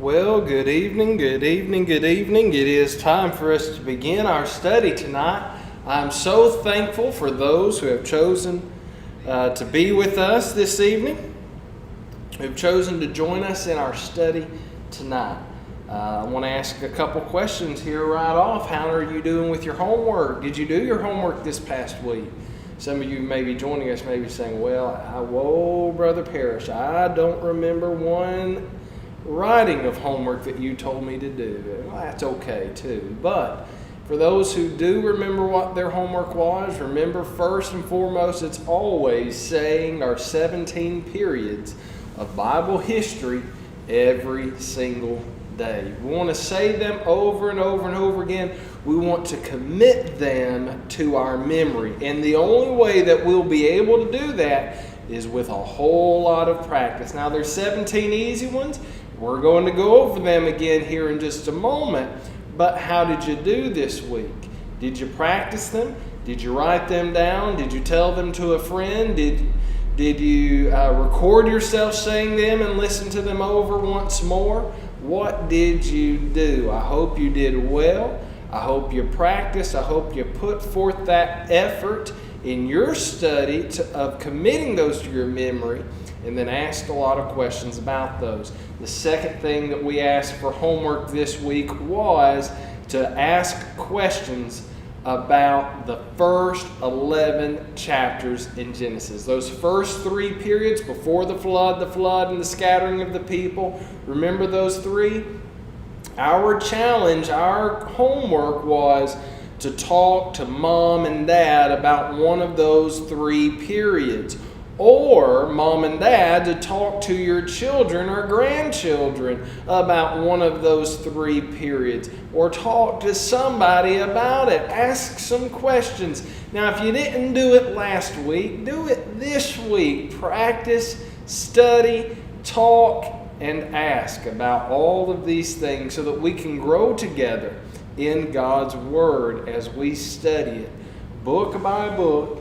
Well, good evening, good evening, good evening. It is time for us to begin our study tonight. I'm so thankful for those who have chosen to be with us this evening, who have chosen to join us in our study tonight. I want to ask a couple questions here right off. How are you doing with your homework? Did you do your homework this past week? Some of you may be joining us, maybe saying, whoa, Brother Parrish, I don't remember one writing of homework that you told me to do. Well, that's okay too. But for those who do remember what their homework was, remember first and foremost, it's always saying our 17 periods of Bible history every single day. We want to say them over and over and over again. We want to commit them to our memory. And the only way that we'll be able to do that is with a whole lot of practice. Now, there's 17 easy ones. We're going to go over them again here in just a moment. But how did you do this week? Did you practice them? Did you write them down? Did you tell them to a friend? Did you record yourself saying them and listen to them over once more? What did you do? I hope you did well. I hope you practiced. I hope you put forth that effort in your study of committing those to your memory, and then asked a lot of questions about those. The second thing that we asked for homework this week was to ask questions about the first 11 chapters in Genesis. Those first 3 periods before the flood, and the scattering of the people. Remember those 3? Our challenge, our homework was to talk to mom and dad about one of those 3 periods. Or mom and dad to talk to your children or grandchildren about one of those 3 periods. Or talk to somebody about it. Ask some questions. Now, if you didn't do it last week, do it this week. Practice, study, talk, and ask about all of these things so that we can grow together in God's Word as we study it, book by book,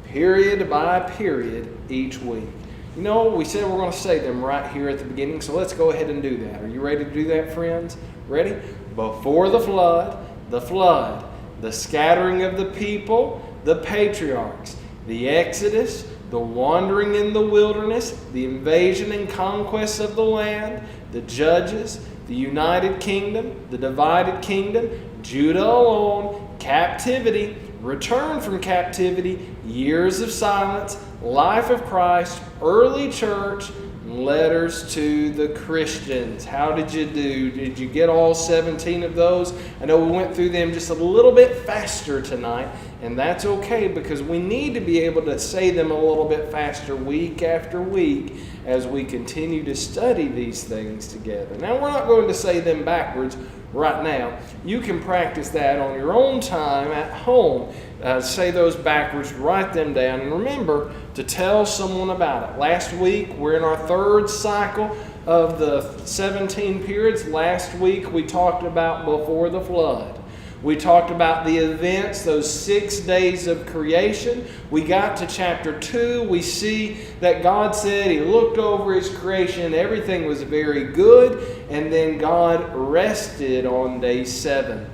period by period, each week. You know, we said we're going to say them right here at the beginning, so let's go ahead and do that. Are you ready to do that, friends? Ready? Before the flood, the scattering of the people, the patriarchs, the Exodus, the wandering in the wilderness, the invasion and conquest of the land, the judges, the united kingdom, the divided kingdom, Judah alone, captivity, return from captivity, years of silence, life of Christ, early church, letters to the Christians. How did you do? Did you get all 17 of those? I know we went through them just a little bit faster tonight, and that's okay because we need to be able to say them a little bit faster week after week as we continue to study these things together. Now, we're not going to say them backwards right now. You can practice that on your own time at home. Say those backwards, write them down, and remember to tell someone about it. Last week, we're in our 3rd cycle of the 17 periods. Last week, we talked about before the flood. We talked about the events, those 6 days of creation. We got to chapter 2. We see that God said He looked over His creation. Everything was very good. And then God rested on day 7.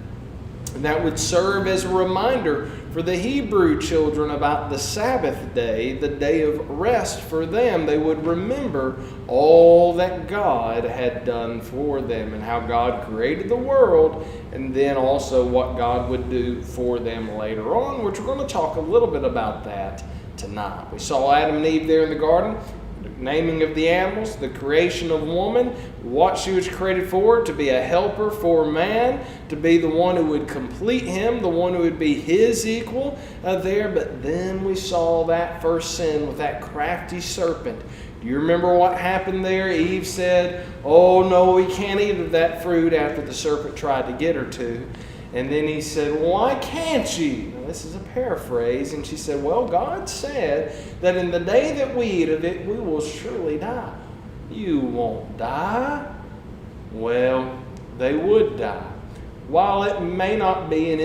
And that would serve as a reminder for the Hebrew children about the Sabbath day, the day of rest for them. They would remember all that God had done for them and how God created the world, and then also what God would do for them later on, which we're going to talk a little bit about that tonight. We saw Adam and Eve there in the garden, the naming of the animals, the creation of woman, what she was created for, to be a helper for man, to be the one who would complete him, the one who would be his equal there. But then we saw that first sin with that crafty serpent. Do you remember what happened there? Eve said, "Oh no, we can't eat of that fruit," after the serpent tried to get her to. And then he said, "Why can't you?" Now, this is a paraphrase. And she said, "Well, God said that in the day that we eat of it, we will surely die." "You won't die." Well, they would die. While it may not be an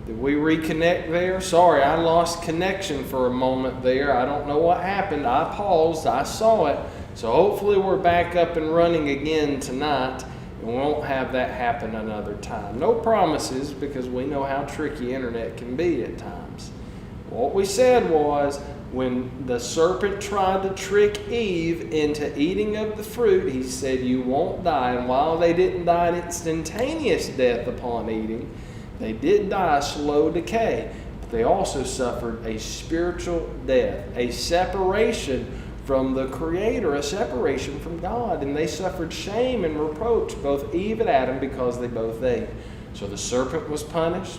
Did we reconnect there? Sorry, I lost connection for a moment there. I don't know what happened. I paused. I saw it. So hopefully we're back up and running again tonight, and we won't have that happen another time. No promises, because we know how tricky internet can be at times. What we said was, when the serpent tried to trick Eve into eating of the fruit, he said, "You won't die." And while they didn't die an instantaneous death upon eating, they did die a slow decay. But they also suffered a spiritual death, a separation from the Creator, a separation from God. And they suffered shame and reproach, both Eve and Adam, because they both ate. So the serpent was punished.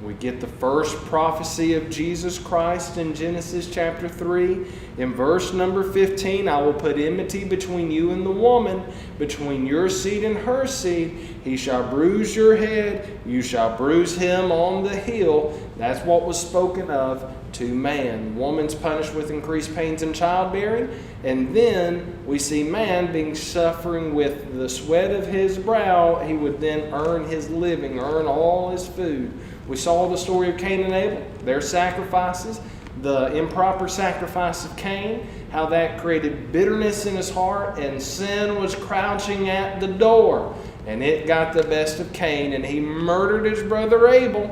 We get the first prophecy of Jesus Christ in Genesis chapter 3. In verse number 15, "I will put enmity between you and the woman, between your seed and her seed. He shall bruise your head, you shall bruise him on the heel." That's what was spoken of to man. Woman's punished with increased pains in childbearing. And then we see man being suffering with the sweat of his brow. He would then earn his living, earn all his food. We saw the story of Cain and Abel, their sacrifices, the improper sacrifice of Cain, how that created bitterness in his heart, and sin was crouching at the door. And it got the best of Cain, and he murdered his brother Abel.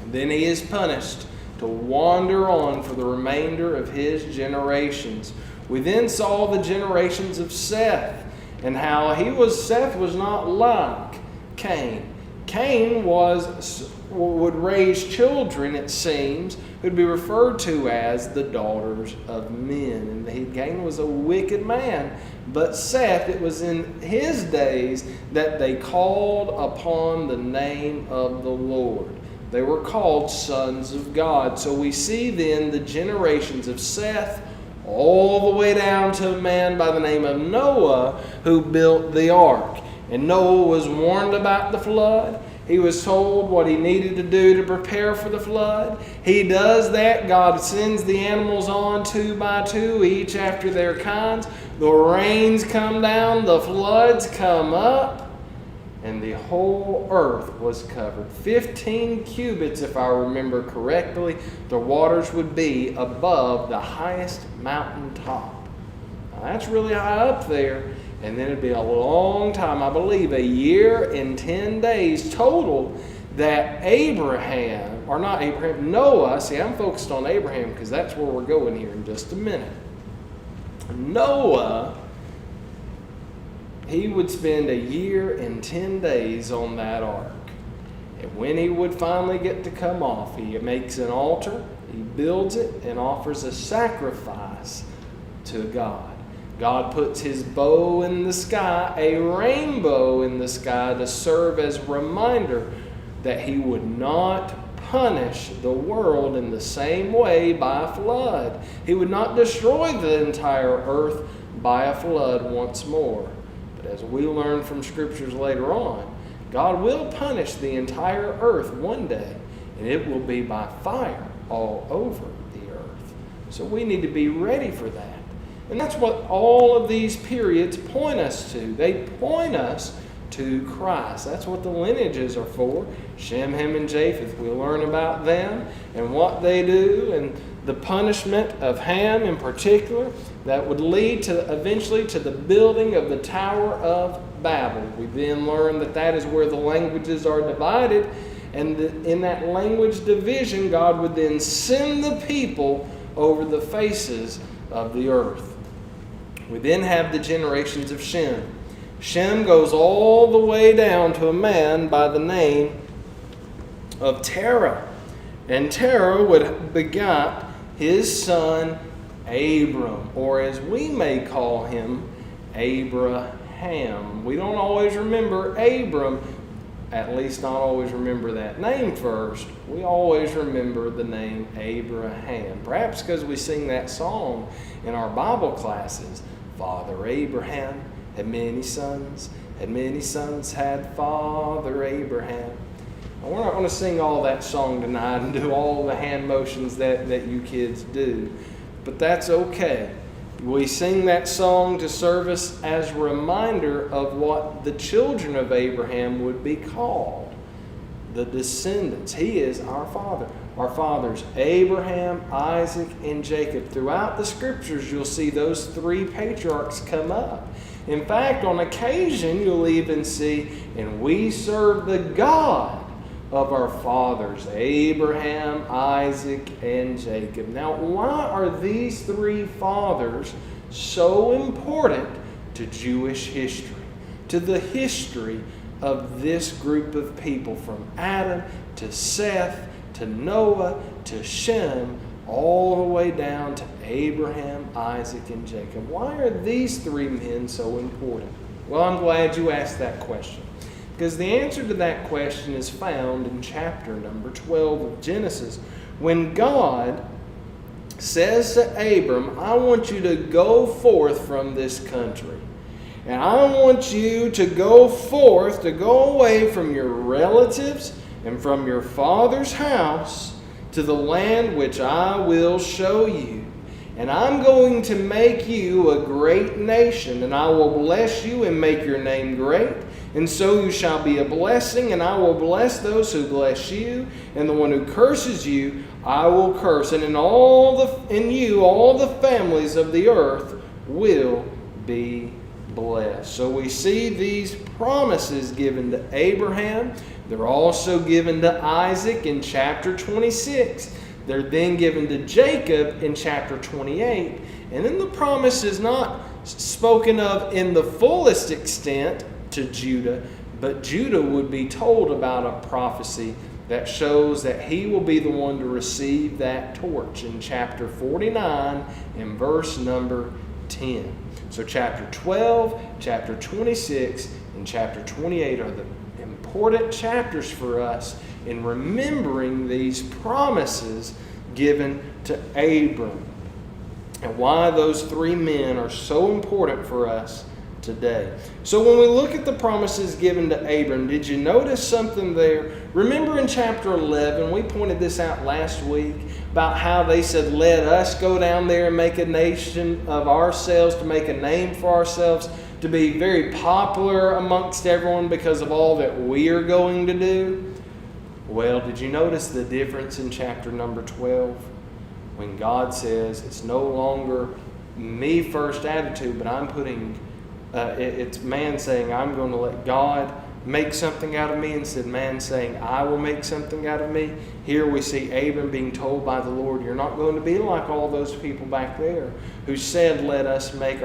And then he is punished to wander on for the remainder of his generations. We then saw the generations of Seth, and how Seth was not like Cain. Cain would raise children, it seems, who'd be referred to as the daughters of men. And Cain was a wicked man. But Seth, it was in his days that they called upon the name of the Lord. They were called sons of God. So we see then the generations of Seth all the way down to a man by the name of Noah, who built the ark. And Noah was warned about the flood. He was told what he needed to do to prepare for the flood. He does that. God sends the animals on 2 by 2, each after their kinds. The rains come down, the floods come up, and the whole earth was covered. 15 cubits, if I remember correctly, the waters would be above the highest mountain top. Now, that's really high up there. And then it'd be a long time, I believe, a year and 10 days total, that Noah, see, I'm focused on Abraham because that's where we're going here in just a minute. Noah, he would spend a year and 10 days on that ark. And when he would finally get to come off, he makes an altar, he builds it, and offers a sacrifice to God. God puts his bow in the sky, a rainbow in the sky, to serve as a reminder that he would not punish the world in the same way by a flood. He would not destroy the entire earth by a flood once more. But as we learn from scriptures later on, God will punish the entire earth one day, and it will be by fire all over the earth. So we need to be ready for that. And that's what all of these periods point us to. They point us to Christ. That's what the lineages are for. Shem, Ham, and Japheth. We'll learn about them and what they do, and the punishment of Ham in particular that would lead to eventually to the building of the Tower of Babel. We then learn that that is where the languages are divided, and in that language division, God would then send the people over the faces of the earth. We then have the generations of Shem. Shem goes all the way down to a man by the name of Terah. And Terah would begot his son Abram, or as we may call him, Abraham. We don't always remember Abram, at least not always remember that name first. We always remember the name Abraham. Perhaps because we sing that song in our Bible classes. Father Abraham had many sons had Father Abraham. Now, we're not going to sing all that song tonight and do all the hand motions that you kids do, but that's okay. We sing that song to serve us as a reminder of what the children of Abraham would be called. the descendants. He is our father. Our fathers, Abraham, Isaac, and Jacob. Throughout the scriptures, you'll see those three patriarchs come up. In fact, on occasion, you'll even see, and we serve the God of our fathers, Abraham, Isaac, and Jacob. Now, why are these three fathers so important to Jewish history, to the history of this group of people, from Adam to Seth to Noah to Shem, all the way down to Abraham, Isaac, and Jacob? Why are these three men so important? Well, I'm glad you asked that question, because the answer to that question is found in chapter number 12 of Genesis, when God says to Abram, I want you to go forth from this country. And I want you to go forth, to go away from your relatives and from your father's house to the land which I will show you. And I'm going to make you a great nation, and I will bless you and make your name great. And so you shall be a blessing, and I will bless those who bless you, and the one who curses you I will curse. And in you all the families of the earth will be blessed. So we see these promises given to Abraham. They're also given to Isaac in chapter 26. They're then given to Jacob in chapter 28. And then the promise is not spoken of in the fullest extent to Judah, but Judah would be told about a prophecy that shows that he will be the one to receive that torch in chapter 49 and verse number 10. So chapter 12, chapter 26, and chapter 28 are the important chapters for us in remembering these promises given to Abram, and why those three men are so important for us today. So when we look at the promises given to Abram, did you notice something there? Remember in chapter 11, we pointed this out last week, about how they said, let us go down there and make a nation of ourselves, to make a name for ourselves, to be very popular amongst everyone because of all that we are going to do. Well, did you notice the difference in chapter number 12? When God says, it's no longer me first attitude, but I'm putting, it's man saying, I'm going to let God make something out of me, instead of man saying, I will make something out of me. Here we see Abram being told by the Lord, you're not going to be like all those people back there who said, let us make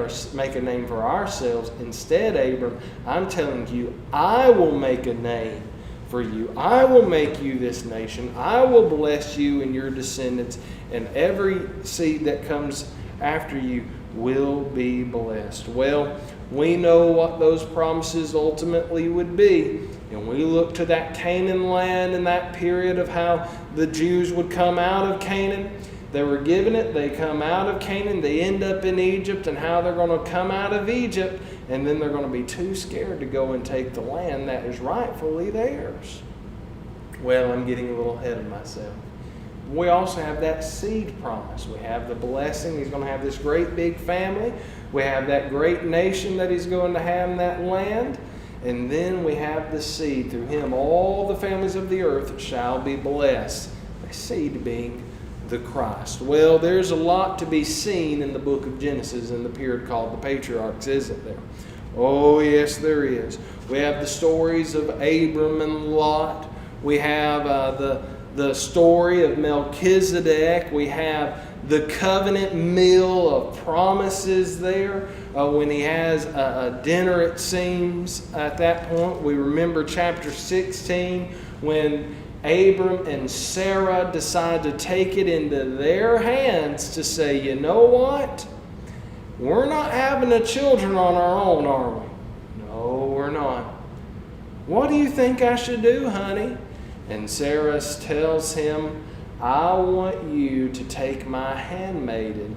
a name for ourselves. Instead, Abram, I'm telling you, I will make a name for you. I will make you this nation. I will bless you and your descendants, and every seed that comes after you will be blessed. Well, we know what those promises ultimately would be. And we look to that Canaan land and that period of how the Jews would come out of Canaan. They were given it. They come out of Canaan. They end up in Egypt, and how they're going to come out of Egypt. And then they're going to be too scared to go and take the land that is rightfully theirs. Well, I'm getting a little ahead of myself. We also have that seed promise. We have the blessing. He's going to have this great big family. We have that great nation that he's going to have in that land. And then we have the seed. Through him, all the families of the earth shall be blessed. The seed being the Christ. Well, there's a lot to be seen in the book of Genesis in the period called the patriarchs, isn't there? Oh, yes, there is. We have the stories of Abram and Lot. We have the story of Melchizedek. We have the covenant meal of promises there. When he has a dinner, it seems, at that point. We remember chapter 16 when Abram and Sarah decide to take it into their hands to say, you know what? We're not having the children on our own, are we? No, we're not. What do you think I should do, honey? And Sarah tells him, I want you to take my handmaiden,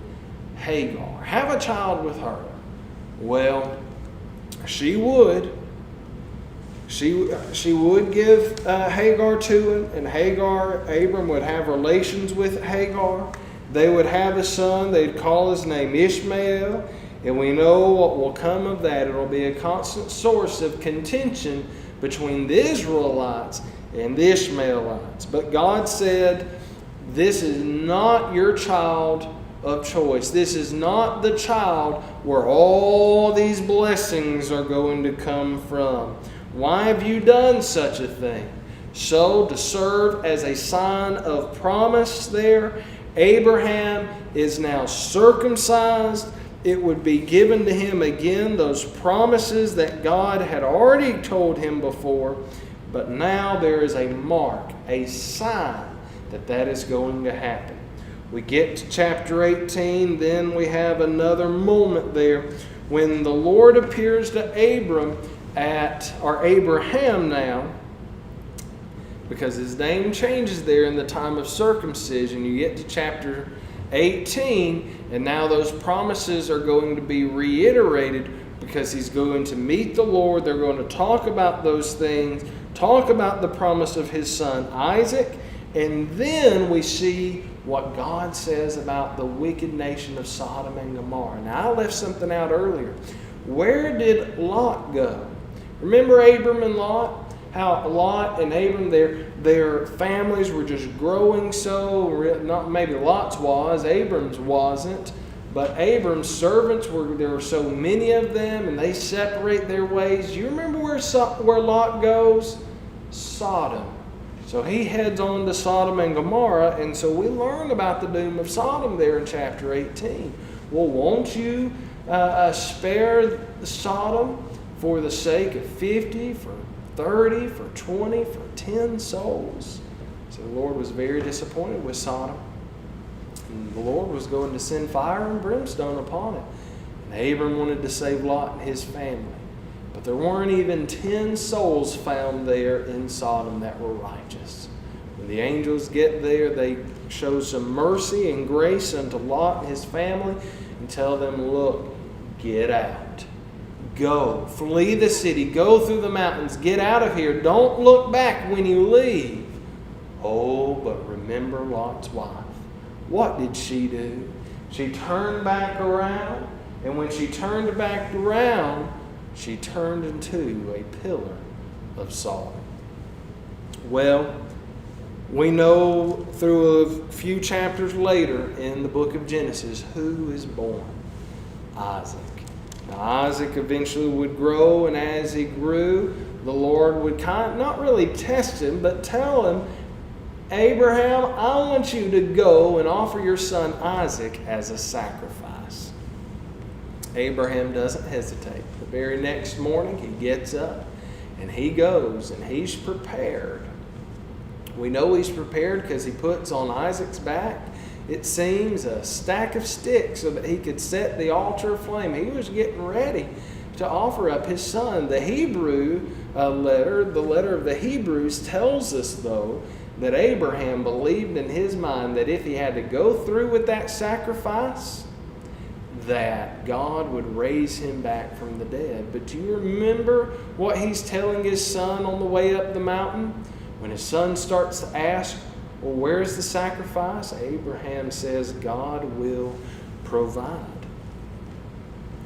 Hagar. Have a child with her. Well, she would. She would give Hagar to him, and Abram would have relations with Hagar. They would have a son. They'd call his name Ishmael. And we know what will come of that. It'll be a constant source of contention between the Israelites and the Ishmaelites. But God said, this is not your child of choice. This is not the child where all these blessings are going to come from. Why have you done such a thing? So, to serve as a sign of promise there, Abraham is now circumcised. It would be given to him again, those promises that God had already told him before. But now there is a mark, a sign that is going to happen. We get to chapter 18, then we have another moment there when the Lord appears to Abraham now, because his name changes there in the time of circumcision. You get to chapter 18, and now those promises are going to be reiterated because he's going to meet the Lord. They're going to talk about those things, talk about the promise of his son Isaac, and then we see what God says about the wicked nation of Sodom and Gomorrah. Now, I left something out earlier. Where did Lot go? Remember Abram and Lot? How Lot and Abram, their families were just growing so, not maybe Lot's was, Abram's wasn't, but Abram's servants, there were so many of them, and they separate their ways. You remember where Lot goes? Sodom. So he heads on to Sodom and Gomorrah, and so we learn about the doom of Sodom there in chapter 18. Well, won't you spare Sodom for the sake of 50, for 30, for 20, for 10 souls? So the Lord was very disappointed with Sodom. And the Lord was going to send fire and brimstone upon it. And Abram wanted to save Lot and his family. But there weren't even 10 souls found there in Sodom that were righteous. When the angels get there, they show some mercy and grace unto Lot and his family and tell them, look, get out. Go. Flee the city. Go through the mountains. Get out of here. Don't look back when you leave. Oh, but remember Lot's wife. What did she do? She turned back around, and when she turned back around, she turned into a pillar of salt. Well, we know through a few chapters later in the book of Genesis who is born. Isaac. Now, Isaac eventually would grow, and as he grew, the Lord would not really test him, but tell him, Abraham, I want you to go and offer your son Isaac as a sacrifice. Abraham doesn't hesitate. The very next morning, he gets up and he goes and he's prepared. We know he's prepared because he puts on Isaac's back, it seems, a stack of sticks so that he could set the altar aflame. He was getting ready to offer up his son. The Hebrew letter, the letter of the Hebrews, tells us, though, that Abraham believed in his mind that if he had to go through with that sacrifice, that God would raise him back from the dead. But do you remember what he's telling his son on the way up the mountain? When his son starts to ask, well, where's the sacrifice? Abraham says, God will provide.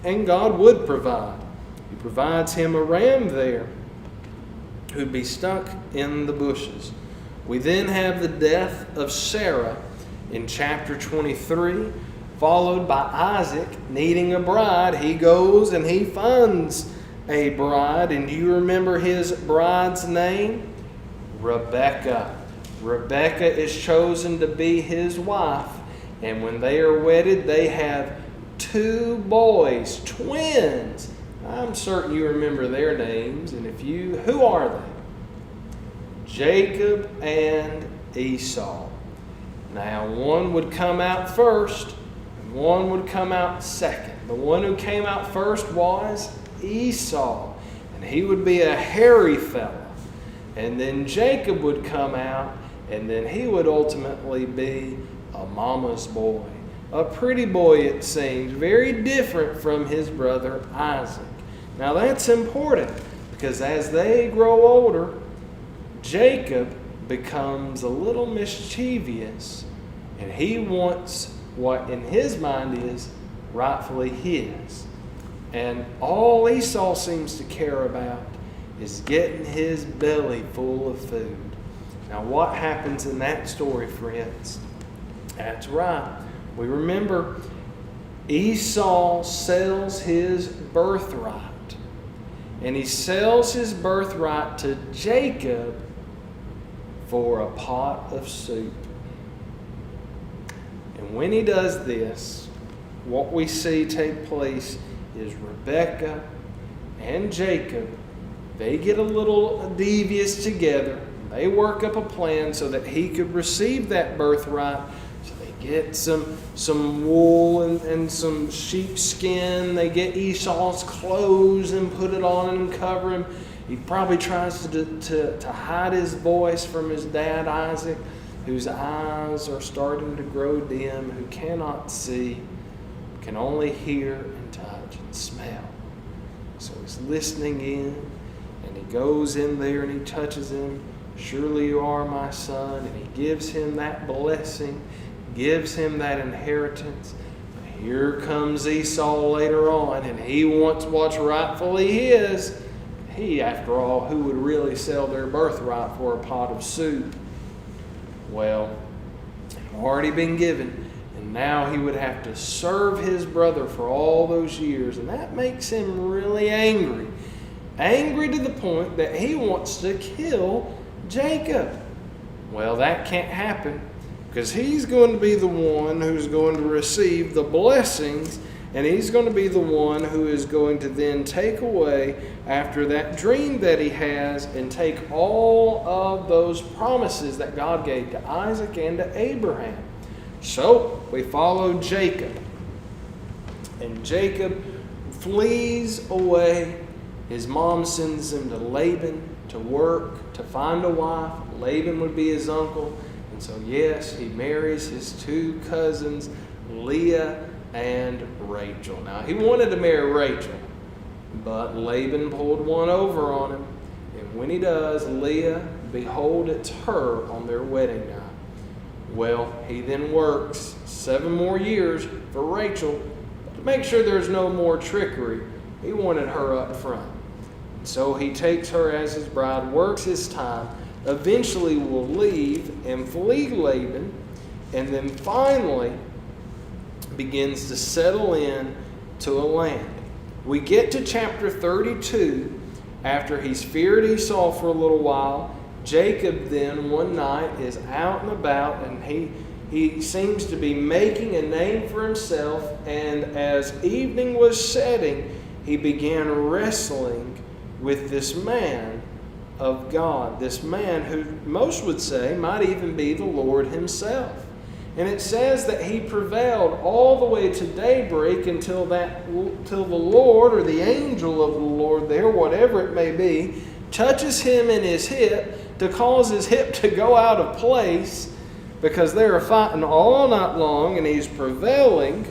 And God would provide. He provides him a ram there who'd be stuck in the bushes. We then have the death of Sarah in chapter 23, followed by Isaac needing a bride. He goes and he finds a bride. And do you remember his bride's name? Rebekah. Rebekah is chosen to be his wife. And when they are wedded, they have 2 boys, twins. I'm certain you remember their names. And if you, who are they? Jacob and Esau. Now, one would come out first, and one would come out second. The one who came out first was Esau, and he would be a hairy fellow. And then Jacob would come out, and then he would ultimately be a mama's boy. A pretty boy, it seems, very different from his brother Isaac. Now, that's important, because as they grow older, Jacob becomes a little mischievous, and he wants what in his mind is rightfully his. And all Esau seems to care about is getting his belly full of food. Now, what happens in that story, friends? That's right. We remember Esau sells his birthright. And he sells his birthright to Jacob for a pot of soup. And when he does this, what we see take place is Rebekah and Jacob, they get a little devious together. They work up a plan so that he could receive that birthright. So they get some wool and some sheepskin. They get Esau's clothes and put it on him and cover him. He probably tries to hide his voice from his dad Isaac, whose eyes are starting to grow dim, who cannot see, can only hear and touch and smell. So he's listening in, and he goes in there and he touches him. Surely you are my son. And he gives him that blessing, gives him that inheritance. But here comes Esau later on, and he wants what's rightfully his. He, after all, who would really sell their birthright for a pot of soup? Well, it had already been given, and now he would have to serve his brother for all those years, and that makes him really angry. Angry to the point that he wants to kill Jacob. Well, that can't happen, because he's going to be the one who's going to receive the blessings, and he's going to be the one who is going to then take away after that dream that he has and take all of those promises that God gave to Isaac and to Abraham. So we follow Jacob. And Jacob flees away. His mom sends him to Laban to work, to find a wife. Laban would be his uncle. And so, yes, he marries his two cousins, Leah and Rachel. Now, he wanted to marry Rachel, but Laban pulled one over on him. And when he does, Leah, behold, it's her on their wedding night. Well, he then works 7 more years for Rachel to make sure there's no more trickery. He wanted her up front. So he takes her as his bride, works his time, eventually will leave and flee Laban, and then finally begins to settle in to a land. We get to chapter 32 after he's feared Esau for a little while. Jacob then one night is out and about, and he seems to be making a name for himself, and as evening was setting, he began wrestling with this man of God, this man who most would say might even be the Lord himself. And it says that he prevailed all the way to daybreak until the Lord, or the angel of the Lord there, whatever it may be, touches him in his hip to cause his hip to go out of place, because they are fighting all night long and he's prevailing.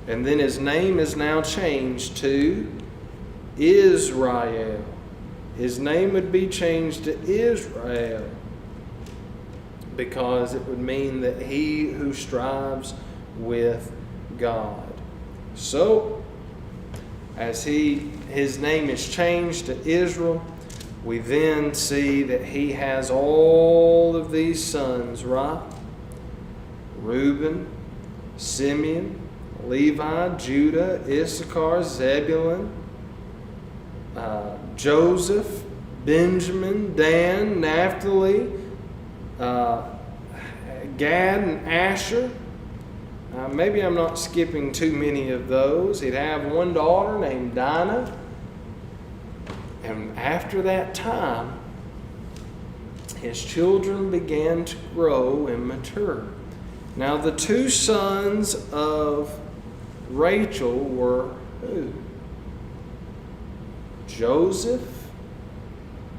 And then his name is now changed to Israel. His name would be changed to Israel, because it would mean that he who strives with God. So, as his name is changed to Israel, we then see that he has all of these sons, right? Reuben, Simeon, Levi, Judah, Issachar, Zebulun, Joseph, Benjamin, Dan, Naphtali, Gad and Asher. Maybe I'm not skipping too many of those. He'd have one daughter named Dinah. And after that time, his children began to grow and mature. Now, the two sons of Rachel were who? Joseph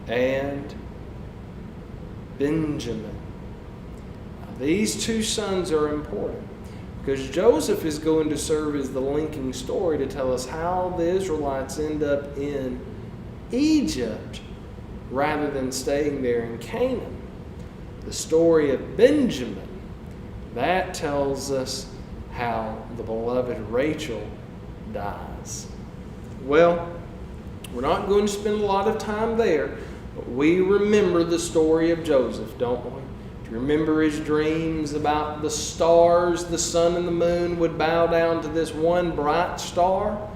and Benjamin. These two sons are important, because Joseph is going to serve as the linking story to tell us how the Israelites end up in Egypt rather than staying there in Canaan. The story of Benjamin, that tells us how the beloved Rachel dies. Well, We're not going to spend a lot of time there, but we remember the story of Joseph, don't we? Do you remember his dreams about the stars, the sun and the moon would bow down to this one bright star?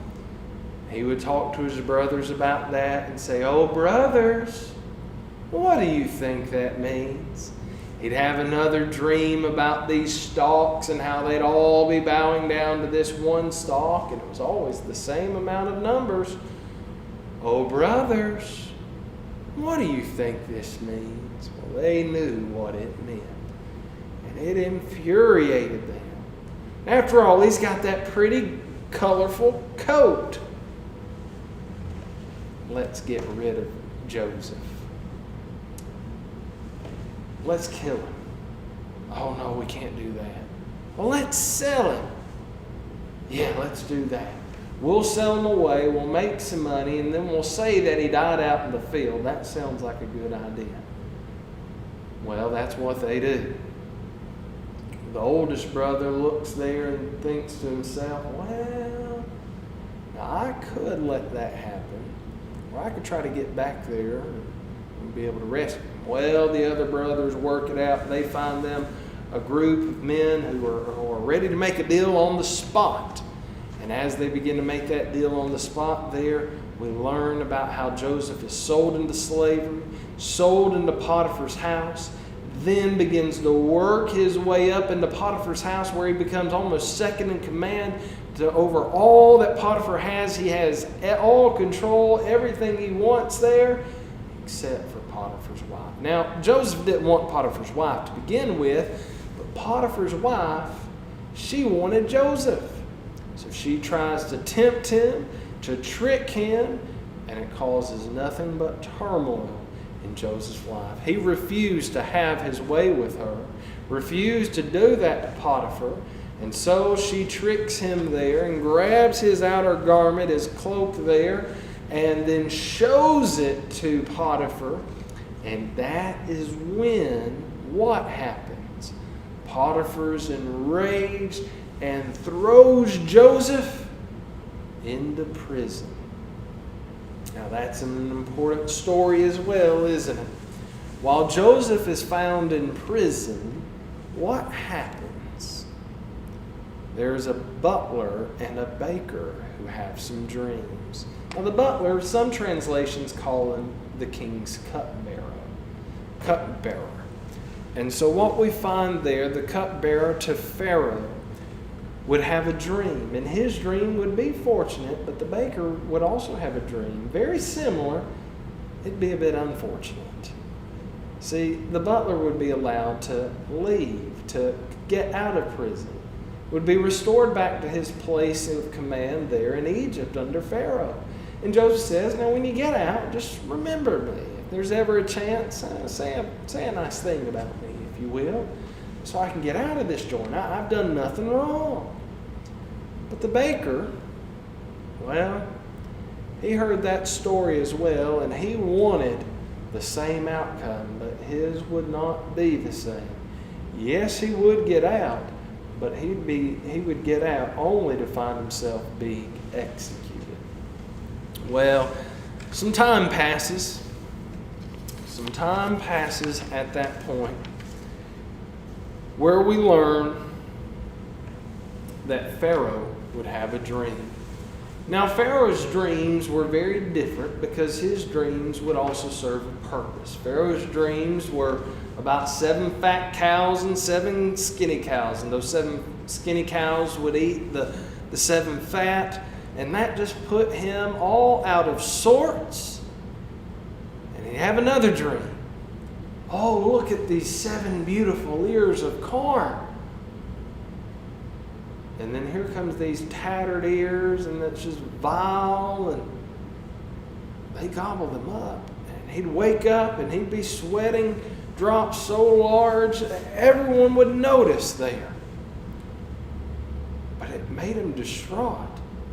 He would talk to his brothers about that and say, "Oh, brothers, what do you think that means?" He'd have another dream about these stalks and how they'd all be bowing down to this one stalk, and it was always the same amount of numbers. "Oh, brothers, what do you think this means?" Well, they knew what it meant, and it infuriated them. After all, he's got that pretty, colorful coat. Let's get rid of Joseph. Let's kill him. Oh, no, we can't do that. Well, let's sell him. Yeah, let's do that. We'll sell him away, we'll make some money, and then we'll say that he died out in the field. That sounds like a good idea. Well, that's what they do. The oldest brother looks there and thinks to himself, well, now I could let that happen. Or I could try to get back there and be able to rescue him. Well, the other brothers work it out. They find them a group of men who are ready to make a deal on the spot. And as they begin to make that deal on the spot there, we learn about how Joseph is sold into slavery, sold into Potiphar's house, then begins to work his way up into Potiphar's house where he becomes almost second in command to over all that Potiphar has. He has all control, everything he wants there, except for Potiphar's wife. Now, Joseph didn't want Potiphar's wife to begin with, but Potiphar's wife, she wanted Joseph. So she tries to tempt him, to trick him, and it causes nothing but turmoil in Joseph's life. He refused to have his way with her, refused to do that to Potiphar, and so she tricks him there and grabs his outer garment, his cloak there, and then shows it to Potiphar. And that is when what happens? Potiphar's enraged and throws Joseph into prison. Now that's an important story as well, isn't it? While Joseph is found in prison, what happens? There's a butler and a baker who have some dreams. Now the butler, some translations call him the king's cupbearer. And so what we find there, the cupbearer to Pharaoh would have a dream, and his dream would be fortunate, but the baker would also have a dream very similar. It'd be a bit unfortunate. See, the butler would be allowed to leave, to get out of prison, would be restored back to his place of command there in Egypt under Pharaoh. And Joseph says, now when you get out, just remember me. If there's ever a chance, say a nice thing about me, if you will, so I can get out of this joint. I've done nothing wrong. But the baker, well, he heard that story as well, and he wanted the same outcome, but his would not be the same. Yes, he would get out, but he would get out only to find himself being executed. Well, some time passes. Some time passes at that point where we learn that Pharaoh would have a dream. Now, Pharaoh's dreams were very different because his dreams would also serve a purpose. Pharaoh's dreams were about 7 fat cows and 7 skinny cows, and those 7 skinny cows would eat the 7 fat, and that just put him all out of sorts. And he'd have another dream. Oh, look at these 7 beautiful ears of corn. And then here comes these tattered ears, and it's just vile, and they gobble them up. And he'd wake up, and he'd be sweating drops so large everyone would notice there. But it made him distraught.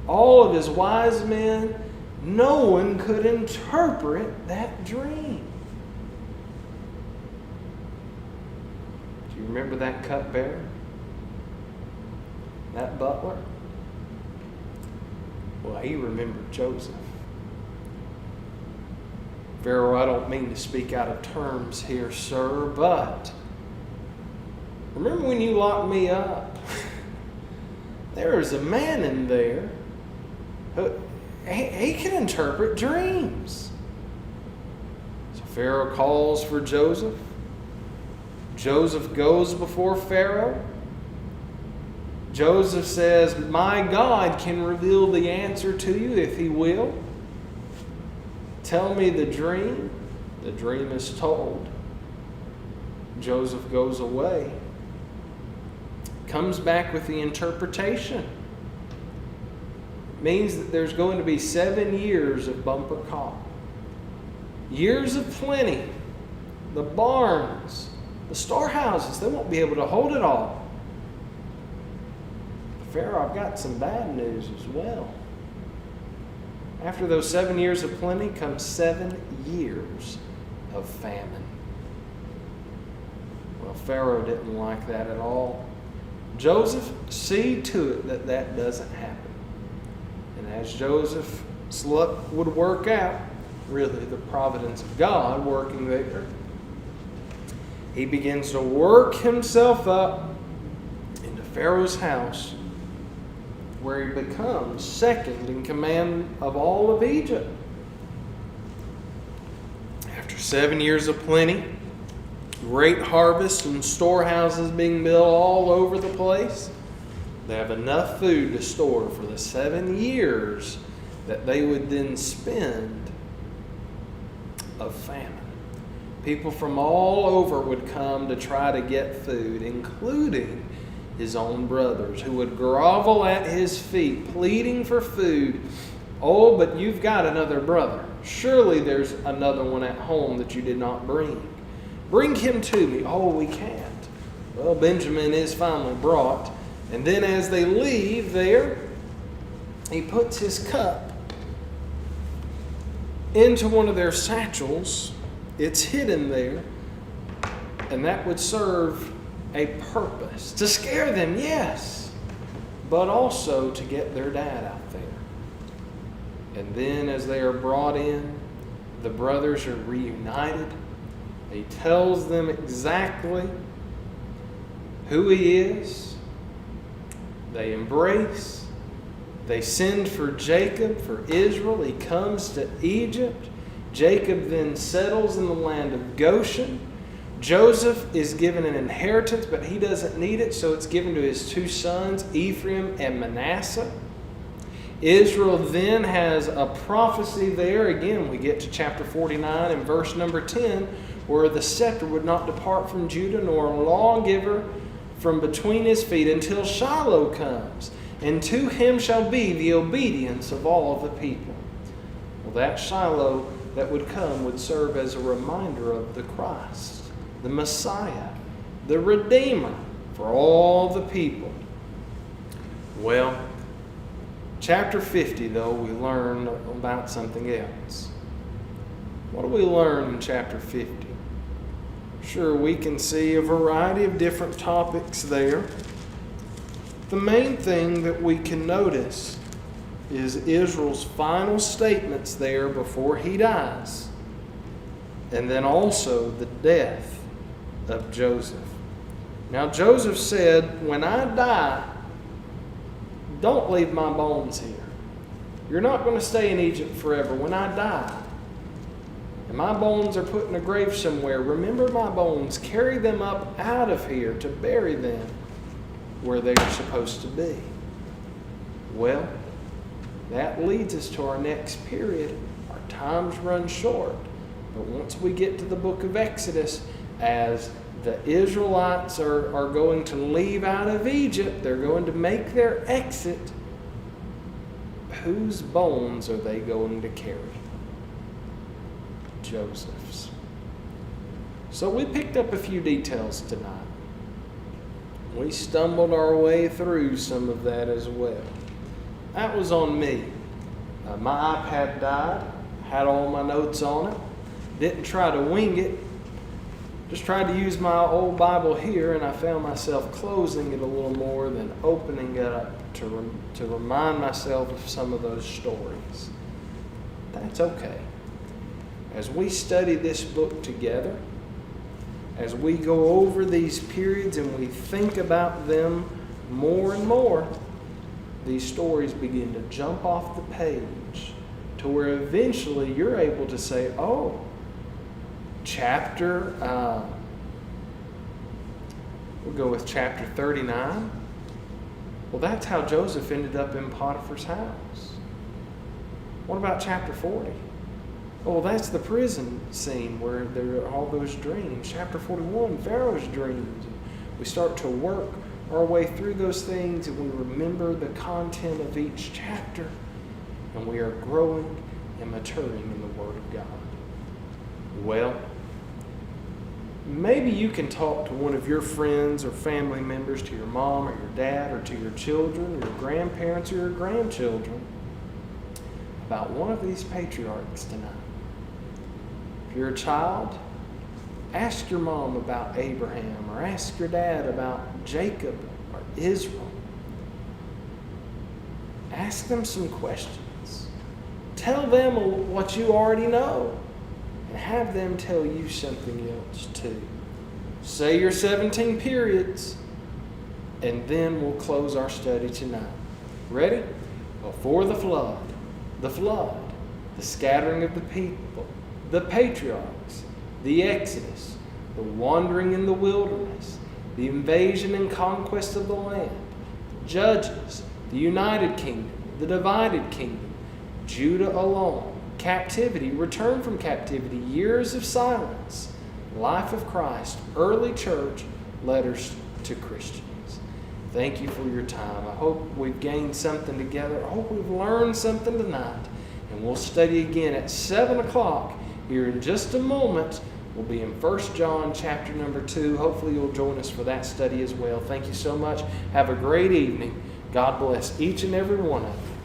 All of his wise men, no one could interpret that dream. Do you remember that cupbearer? That butler? Well, he remembered Joseph. Pharaoh, I don't mean to speak out of terms here, sir, but remember when you locked me up? There is a man in there who he can interpret dreams. So Pharaoh calls for Joseph. Joseph goes before Pharaoh. Joseph says, my God can reveal the answer to you if he will. Tell me the dream. The dream is told. Joseph goes away. Comes back with the interpretation. It means that there's going to be 7 years of bumper crop. Years of plenty. The barns, the storehouses, they won't be able to hold it all. Pharaoh, I've got some bad news as well. After those 7 years of plenty comes 7 years of famine. Well, Pharaoh didn't like that at all. Joseph, see to it that that doesn't happen. And as Joseph's luck would work out, really the providence of God working there, he begins to work himself up into Pharaoh's house, where he becomes second in command of all of Egypt. After 7 years of plenty, great harvest and storehouses being built all over the place, they have enough food to store for the 7 years that they would then spend of famine. People from all over would come to try to get food, including his own brothers, who would grovel at his feet, pleading for food. Oh, but you've got another brother. Surely there's another one at home that you did not bring. Bring him to me. Oh, we can't. Well, Benjamin is finally brought. And then as they leave there, he puts his cup into one of their satchels. It's hidden there. And that would serve a purpose. To scare them, yes. But also to get their dad out there. And then as they are brought in, the brothers are reunited. He tells them exactly who he is. They embrace. They send for Jacob, for Israel. He comes to Egypt. Jacob then settles in the land of Goshen. Joseph is given an inheritance, but he doesn't need it, so it's given to his 2 sons, Ephraim and Manasseh. Israel then has a prophecy there. Again, we get to chapter 49 and verse number 10, where the scepter would not depart from Judah, nor a lawgiver from between his feet, until Shiloh comes, and to him shall be the obedience of all the people. Well, that Shiloh that would come would serve as a reminder of the Christ, the Messiah, the Redeemer for all the people. Well, chapter 50, though, we learn about something else. What do we learn in chapter 50? Sure, we can see a variety of different topics there. The main thing that we can notice is Israel's final statements there before he dies. And then also the death of Joseph. Now Joseph said, when I die, don't leave my bones here. You're not going to stay in Egypt forever. When I die, and my bones are put in a grave somewhere, remember my bones, carry them up out of here to bury them where they're supposed to be. Well, that leads us to our next period. Our times run short. But once we get to the book of Exodus, as the Israelites are going to leave out of Egypt, they're going to make their exit, whose bones are they going to carry? Joseph's. So we picked up a few details tonight. We stumbled our way through some of that as well. That was on me. My iPad died, had all my notes on it. Didn't try to wing it. Just tried to use my old Bible here, and I found myself closing it a little more than opening it up to remind myself of some of those stories. That's okay. as we study this book together, as we go over these periods and we think about them more and more, these stories begin to jump off the page to where eventually you're able to say, oh, we'll go with chapter 39. Well, that's how Joseph ended up in Potiphar's house. What about chapter 40? Oh, well, that's the prison scene where there are all those dreams. Chapter 41, Pharaoh's dreams. We start to work our way through those things, and we remember the content of each chapter, and we are growing and maturing in the Word of God. Well, maybe you can talk to one of your friends or family members, to your mom or your dad, or to your children, or your grandparents or your grandchildren, about one of these patriarchs tonight. If you're a child, ask your mom about Abraham, or ask your dad about Jacob or Israel. Ask them some questions. Tell them what you already know, and have them tell you something else too. Say your 17 periods, and then we'll close our study tonight. Ready? Before the flood, the scattering of the people, the patriarchs, the Exodus, the wandering in the wilderness, the invasion and conquest of the land, Judges, the united kingdom, the divided kingdom, Judah alone, captivity, return from captivity, years of silence, life of Christ, early church, letters to Christians. Thank you for your time. I hope we've gained something together. I hope we've learned something tonight. And we'll study again at 7 o'clock here in just a moment. We'll be in 1 John chapter number 2. Hopefully you'll join us for that study as well. Thank you so much. Have a great evening. God bless each and every one of you.